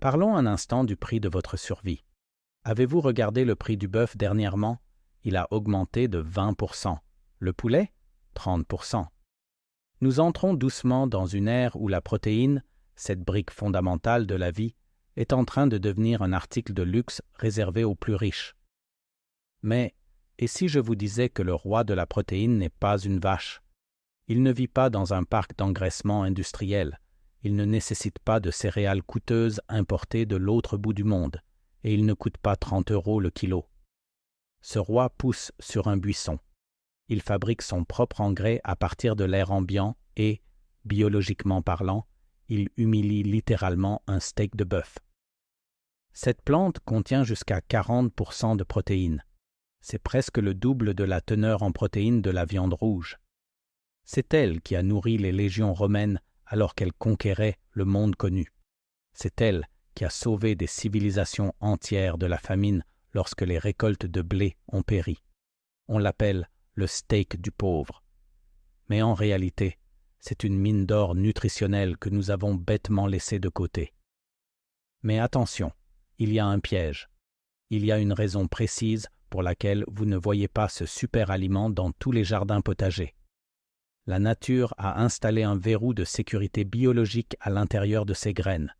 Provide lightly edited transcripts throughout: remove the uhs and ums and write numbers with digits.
Parlons un instant du prix de votre survie. Avez-vous regardé le prix du bœuf dernièrement? Il a augmenté de 20%. Le poulet? 30%. Nous entrons doucement dans une ère où la protéine, cette brique fondamentale de la vie, est en train de devenir un article de luxe réservé aux plus riches. Mais, et si je vous disais que le roi de la protéine n'est pas une vache? Il ne vit pas dans un parc d'engraissement industriel, il ne nécessite pas de céréales coûteuses importées de l'autre bout du monde, et il ne coûte pas 30 € le kilo. Ce roi pousse sur un buisson. Il fabrique son propre engrais à partir de l'air ambiant et, biologiquement parlant, il humilie littéralement un steak de bœuf. Cette plante contient jusqu'à 40% de protéines. C'est presque le double de la teneur en protéines de la viande rouge. C'est elle qui a nourri les légions romaines alors qu'elle conquérait le monde connu. C'est elle qui a sauvé des civilisations entières de la famine lorsque les récoltes de blé ont péri. On l'appelle le steak du pauvre. Mais en réalité, c'est une mine d'or nutritionnelle que nous avons bêtement laissée de côté. Mais attention, il y a un piège. Il y a une raison précise pour laquelle vous ne voyez pas ce super aliment dans tous les jardins potagers. La nature a installé un verrou de sécurité biologique à l'intérieur de ces graines.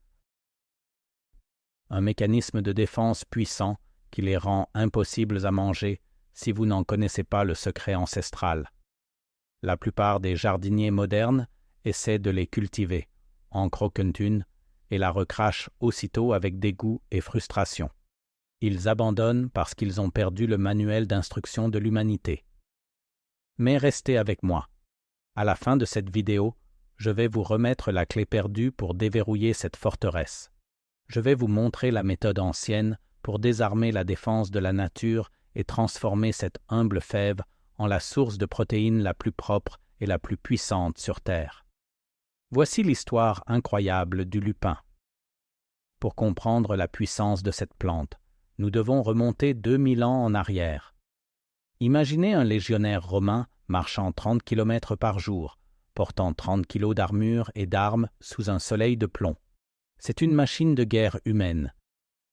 Un mécanisme de défense puissant qui les rend impossibles à manger si vous n'en connaissez pas le secret ancestral. La plupart des jardiniers modernes essaient de les cultiver, en croquent une, et la recrachent aussitôt avec dégoût et frustration. Ils abandonnent parce qu'ils ont perdu le manuel d'instruction de l'humanité. Mais restez avec moi. À la fin de cette vidéo, je vais vous remettre la clé perdue pour déverrouiller cette forteresse. Je vais vous montrer la méthode ancienne pour désarmer la défense de la nature et transformer cette humble fève en la source de protéines la plus propre et la plus puissante sur Terre. Voici l'histoire incroyable du lupin. Pour comprendre la puissance de cette plante, nous devons remonter 2000 ans en arrière. Imaginez un légionnaire romain marchant 30 km par jour, portant 30 kg d'armure et d'armes sous un soleil de plomb. C'est une machine de guerre humaine.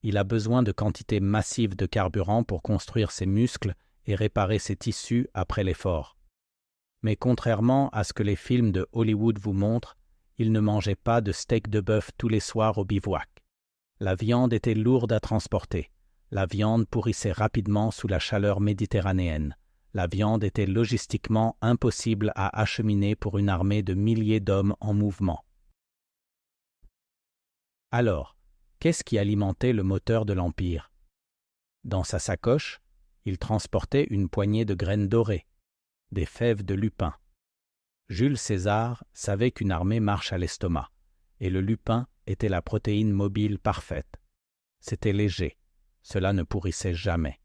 Il a besoin de quantités massives de carburant pour construire ses muscles et réparer ses tissus après l'effort. Mais contrairement à ce que les films de Hollywood vous montrent, il ne mangeait pas de steak de bœuf tous les soirs au bivouac. La viande était lourde à transporter. La viande pourrissait rapidement sous la chaleur méditerranéenne. La viande était logistiquement impossible à acheminer pour une armée de milliers d'hommes en mouvement. Alors, qu'est-ce qui alimentait le moteur de l'Empire? Dans sa sacoche, il transportait une poignée de graines dorées, des fèves de lupin. Jules César savait qu'une armée marche à l'estomac, et le lupin était la protéine mobile parfaite. C'était léger, cela ne pourrissait jamais,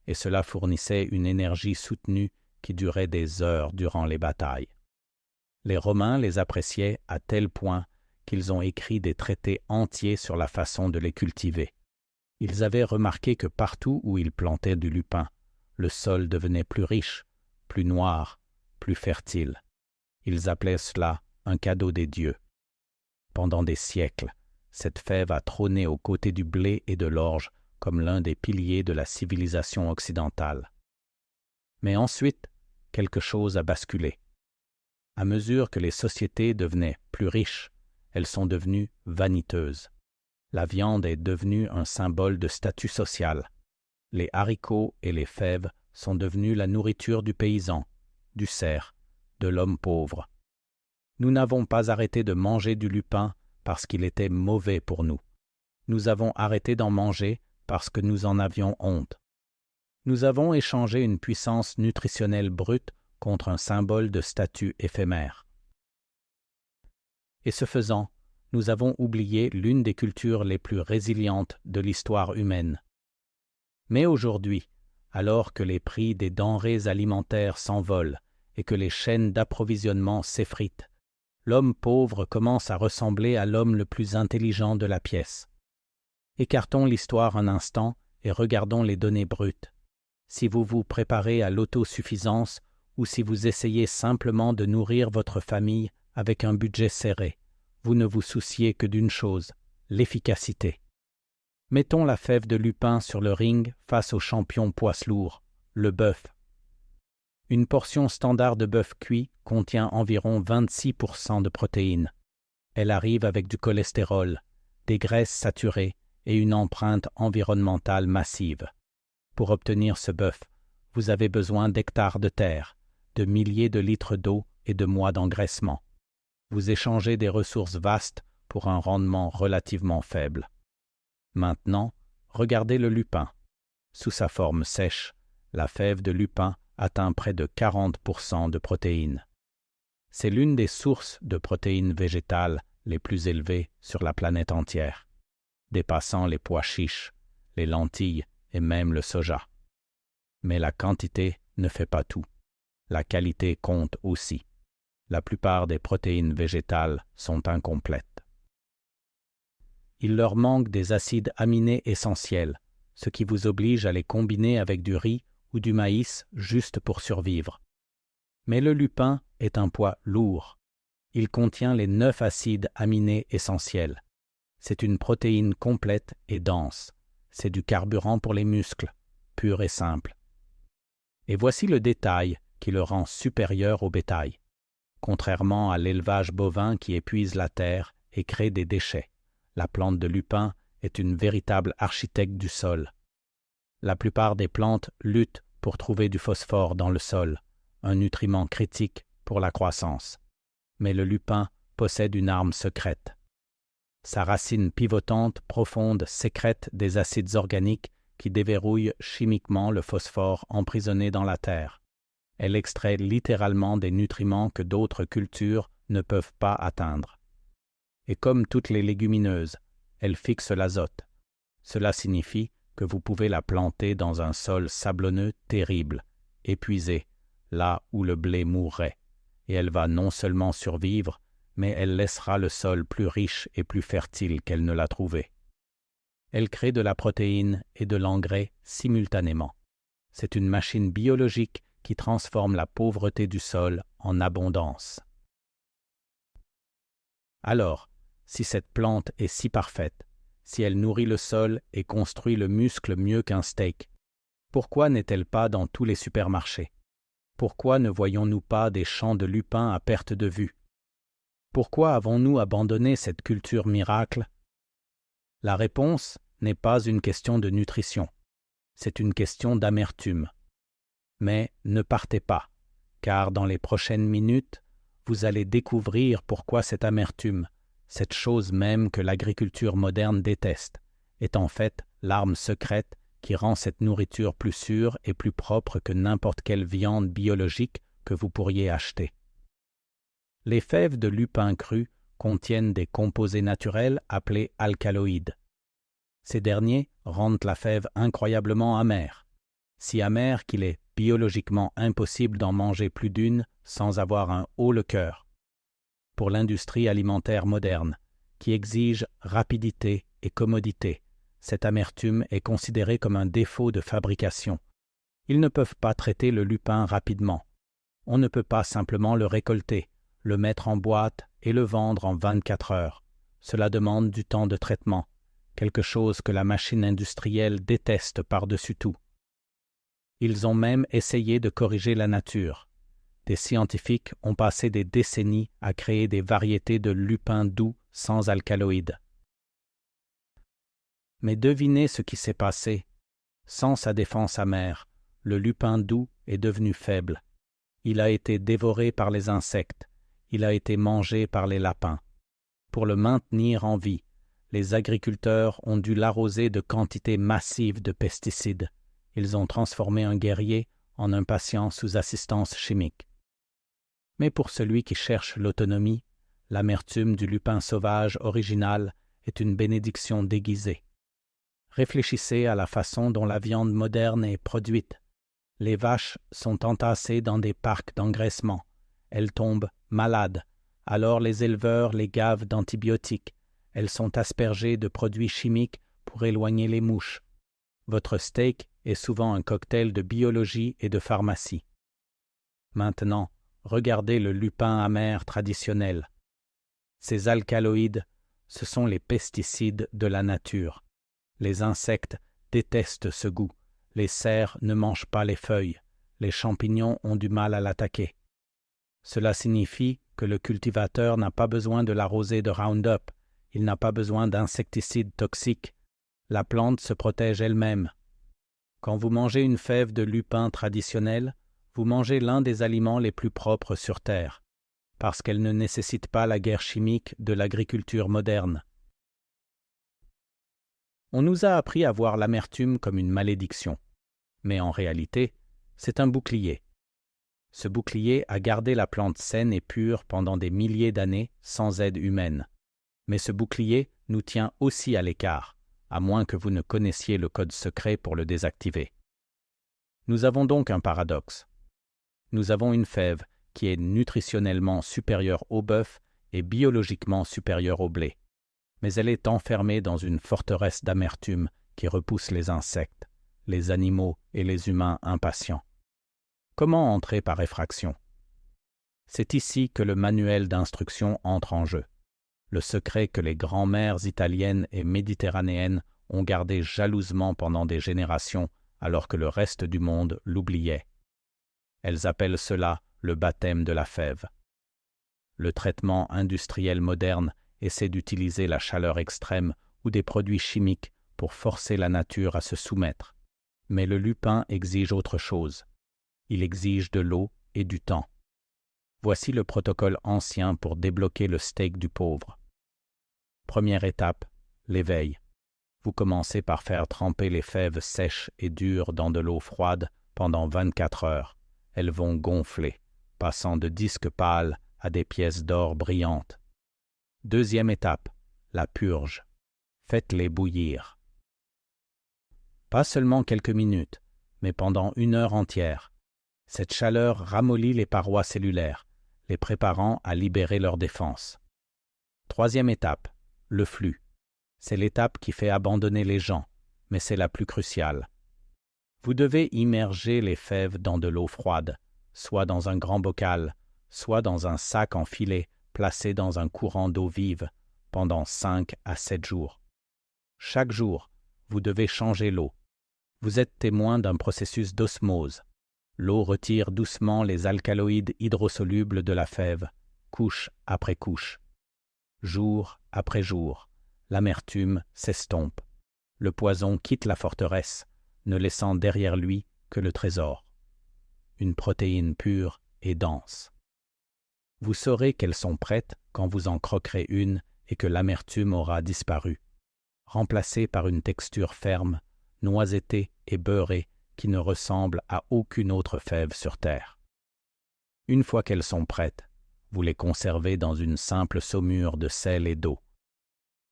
et cela fournissait une énergie soutenue qui durait des heures durant les batailles. Les Romains les appréciaient à tel point qu'ils ont écrit des traités entiers sur la façon de les cultiver. Ils avaient remarqué que partout où ils plantaient du lupin, le sol devenait plus riche, plus noir, plus fertile. Ils appelaient cela un cadeau des dieux. Pendant des siècles, cette fève a trôné aux côtés du blé et de l'orge comme l'un des piliers de la civilisation occidentale. Mais ensuite, quelque chose a basculé. À mesure que les sociétés devenaient plus riches, elles sont devenues vaniteuses. La viande est devenue un symbole de statut social. Les haricots et les fèves sont devenus la nourriture du paysan, du cerf, de l'homme pauvre. Nous n'avons pas arrêté de manger du lupin parce qu'il était mauvais pour nous. Nous avons arrêté d'en manger parce que nous en avions honte. Nous avons échangé une puissance nutritionnelle brute contre un symbole de statut éphémère. Et ce faisant, nous avons oublié l'une des cultures les plus résilientes de l'histoire humaine. Mais aujourd'hui, alors que les prix des denrées alimentaires s'envolent et que les chaînes d'approvisionnement s'effritent, l'homme pauvre commence à ressembler à l'homme le plus intelligent de la pièce. Écartons l'histoire un instant et regardons les données brutes. Si vous vous préparez à l'autosuffisance ou si vous essayez simplement de nourrir votre famille avec un budget serré, vous ne vous souciez que d'une chose, l'efficacité. Mettons la fève de lupin sur le ring face au champion poids lourd, le bœuf. Une portion standard de bœuf cuit contient environ 26% de protéines. Elle arrive avec du cholestérol, des graisses saturées et une empreinte environnementale massive. Pour obtenir ce bœuf, vous avez besoin d'hectares de terre, de milliers de litres d'eau et de mois d'engraissement. Vous échangez des ressources vastes pour un rendement relativement faible. Maintenant, regardez le lupin. Sous sa forme sèche, la fève de lupin atteint près de 40% de protéines. C'est l'une des sources de protéines végétales les plus élevées sur la planète entière, dépassant les pois chiches, les lentilles et même le soja. Mais la quantité ne fait pas tout. La qualité compte aussi. La plupart des protéines végétales sont incomplètes. Il leur manque des acides aminés essentiels, ce qui vous oblige à les combiner avec du riz ou du maïs juste pour survivre. Mais le lupin est un poids lourd. Il contient les 9 acides aminés essentiels. C'est une protéine complète et dense. C'est du carburant pour les muscles, pur et simple. Et voici le détail qui le rend supérieur au bétail. Contrairement à l'élevage bovin qui épuise la terre et crée des déchets, la plante de lupin est une véritable architecte du sol. La plupart des plantes luttent pour trouver du phosphore dans le sol, un nutriment critique pour la croissance. Mais le lupin possède une arme secrète. Sa racine pivotante profonde sécrète des acides organiques qui déverrouillent chimiquement le phosphore emprisonné dans la terre. Elle extrait littéralement des nutriments que d'autres cultures ne peuvent pas atteindre. Et comme toutes les légumineuses, elle fixe l'azote. Cela signifie que vous pouvez la planter dans un sol sablonneux terrible, épuisé, là où le blé mourrait, et elle va non seulement survivre, mais elle laissera le sol plus riche et plus fertile qu'elle ne l'a trouvé. Elle crée de la protéine et de l'engrais simultanément. C'est une machine biologique qui transforme la pauvreté du sol en abondance. Alors, si cette plante est si parfaite, si elle nourrit le sol et construit le muscle mieux qu'un steak, pourquoi n'est-elle pas dans tous les supermarchés? Pourquoi ne voyons-nous pas des champs de lupins à perte de vue? Pourquoi avons-nous abandonné cette culture miracle? La réponse n'est pas une question de nutrition, c'est une question d'amertume. Mais ne partez pas, car dans les prochaines minutes, vous allez découvrir pourquoi cette amertume, cette chose même que l'agriculture moderne déteste, est en fait l'arme secrète qui rend cette nourriture plus sûre et plus propre que n'importe quelle viande biologique que vous pourriez acheter. Les fèves de lupin cru contiennent des composés naturels appelés alcaloïdes. Ces derniers rendent la fève incroyablement amère, si amère qu'il est biologiquement impossible d'en manger plus d'une sans avoir un haut le cœur. Pour l'industrie alimentaire moderne, qui exige rapidité et commodité, cette amertume est considérée comme un défaut de fabrication. Ils ne peuvent pas traiter le lupin rapidement. On ne peut pas simplement le récolter, le mettre en boîte et le vendre en 24 heures. Cela demande du temps de traitement, quelque chose que la machine industrielle déteste par-dessus tout. Ils ont même essayé de corriger la nature. Des scientifiques ont passé des décennies à créer des variétés de lupin doux sans alcaloïdes. Mais devinez ce qui s'est passé. Sans sa défense amère, le lupin doux est devenu faible. Il a été dévoré par les insectes. Il a été mangé par les lapins. Pour le maintenir en vie, les agriculteurs ont dû l'arroser de quantités massives de pesticides. Ils ont transformé un guerrier en un patient sous assistance chimique. Mais pour celui qui cherche l'autonomie, l'amertume du lupin sauvage original est une bénédiction déguisée. Réfléchissez à la façon dont la viande moderne est produite. Les vaches sont entassées dans des parcs d'engraissement. Elles tombent malades. Alors les éleveurs les gavent d'antibiotiques. Elles sont aspergées de produits chimiques pour éloigner les mouches. Votre steak est souvent un cocktail de biologie et de pharmacie. Maintenant, regardez le lupin amer traditionnel. Ces alcaloïdes, ce sont les pesticides de la nature. Les insectes détestent ce goût. Les cerfs ne mangent pas les feuilles. Les champignons ont du mal à l'attaquer. Cela signifie que le cultivateur n'a pas besoin de l'arroser de Roundup, il n'a pas besoin d'insecticides toxiques. La plante se protège elle-même. Quand vous mangez une fève de lupin traditionnelle, vous mangez l'un des aliments les plus propres sur Terre, parce qu'elle ne nécessite pas la guerre chimique de l'agriculture moderne. On nous a appris à voir l'amertume comme une malédiction, mais en réalité, c'est un bouclier. Ce bouclier a gardé la plante saine et pure pendant des milliers d'années sans aide humaine. Mais ce bouclier nous tient aussi à l'écart, à moins que vous ne connaissiez le code secret pour le désactiver. Nous avons donc un paradoxe. Nous avons une fève qui est nutritionnellement supérieure au bœuf et biologiquement supérieure au blé. Mais elle est enfermée dans une forteresse d'amertume qui repousse les insectes, les animaux et les humains impatients. Comment entrer par effraction? C'est ici que le manuel d'instruction entre en jeu. Le secret que les grands-mères italiennes et méditerranéennes ont gardé jalousement pendant des générations alors que le reste du monde l'oubliait. Elles appellent cela le baptême de la fève. Le traitement industriel moderne essaie d'utiliser la chaleur extrême ou des produits chimiques pour forcer la nature à se soumettre. Mais le lupin exige autre chose. Il exige de l'eau et du temps. Voici le protocole ancien pour débloquer le steak du pauvre. Première étape, l'éveil. Vous commencez par faire tremper les fèves sèches et dures dans de l'eau froide pendant 24 heures. Elles vont gonfler, passant de disques pâles à des pièces d'or brillantes. Deuxième étape, la purge. Faites-les bouillir. Pas seulement quelques minutes, mais pendant 1 heure entière. Cette chaleur ramollit les parois cellulaires, les préparant à libérer leurs défenses. Troisième étape, le flux. C'est l'étape qui fait abandonner les gens, mais c'est la plus cruciale. Vous devez immerger les fèves dans de l'eau froide, soit dans un grand bocal, soit dans un sac en filet placé dans un courant d'eau vive, pendant 5 à 7 jours. Chaque jour, vous devez changer l'eau. Vous êtes témoin d'un processus d'osmose. L'eau retire doucement les alcaloïdes hydrosolubles de la fève, couche après couche. Jour après jour, l'amertume s'estompe. Le poison quitte la forteresse, ne laissant derrière lui que le trésor. Une protéine pure et dense. Vous saurez qu'elles sont prêtes quand vous en croquerez une et que l'amertume aura disparu, remplacée par une texture ferme, noisettée et beurrée qui ne ressemble à aucune autre fève sur Terre. Une fois qu'elles sont prêtes, vous les conservez dans une simple saumure de sel et d'eau.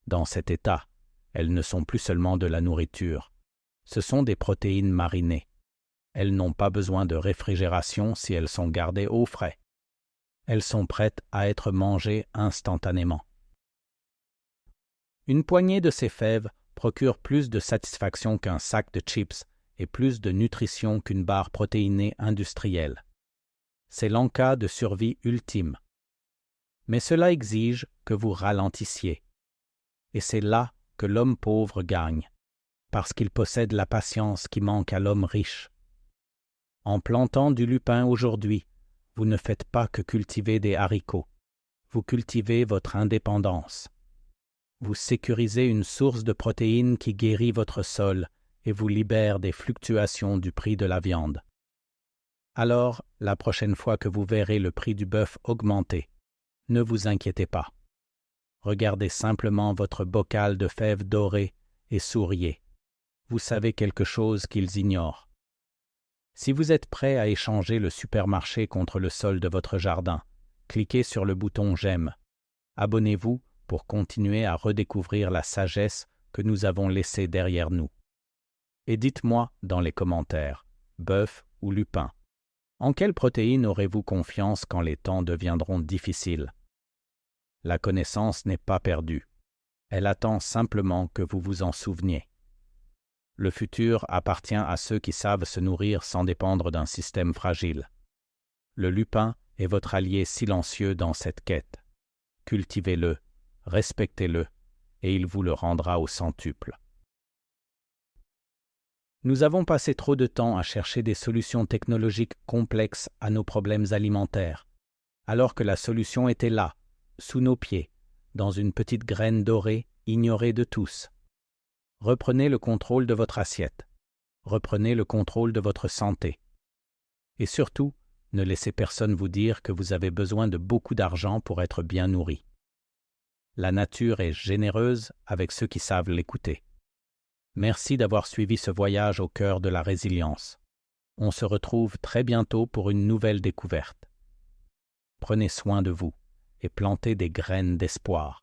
Dans cet état, elles ne sont plus seulement de la nourriture, ce sont des protéines marinées. Elles n'ont pas besoin de réfrigération si elles sont gardées au frais. Elles sont prêtes à être mangées instantanément. Une poignée de ces fèves procure plus de satisfaction qu'un sac de chips et plus de nutrition qu'une barre protéinée industrielle. C'est l'en-cas de survie ultime. Mais cela exige que vous ralentissiez. Et c'est là que l'homme pauvre gagne, parce qu'il possède la patience qui manque à l'homme riche. En plantant du lupin aujourd'hui, vous ne faites pas que cultiver des haricots. Vous cultivez votre indépendance. Vous sécurisez une source de protéines qui guérit votre sol et vous libère des fluctuations du prix de la viande. Alors, la prochaine fois que vous verrez le prix du bœuf augmenter, ne vous inquiétez pas. Regardez simplement votre bocal de fèves dorées et souriez. Vous savez quelque chose qu'ils ignorent. Si vous êtes prêt à échanger le supermarché contre le sol de votre jardin, cliquez sur le bouton « J'aime ». Abonnez-vous pour continuer à redécouvrir la sagesse que nous avons laissée derrière nous. Et dites-moi dans les commentaires, bœuf ou lupin, en quelle protéine aurez-vous confiance quand les temps deviendront difficiles? La connaissance n'est pas perdue. Elle attend simplement que vous vous en souveniez. Le futur appartient à ceux qui savent se nourrir sans dépendre d'un système fragile. Le lupin est votre allié silencieux dans cette quête. Cultivez-le, respectez-le, et il vous le rendra au centuple. Nous avons passé trop de temps à chercher des solutions technologiques complexes à nos problèmes alimentaires, alors que la solution était là, sous nos pieds, dans une petite graine dorée ignorée de tous. Reprenez le contrôle de votre assiette. Reprenez le contrôle de votre santé. Et surtout, ne laissez personne vous dire que vous avez besoin de beaucoup d'argent pour être bien nourri. La nature est généreuse avec ceux qui savent l'écouter. Merci d'avoir suivi ce voyage au cœur de la résilience. On se retrouve très bientôt pour une nouvelle découverte. Prenez soin de vous et plantez des graines d'espoir.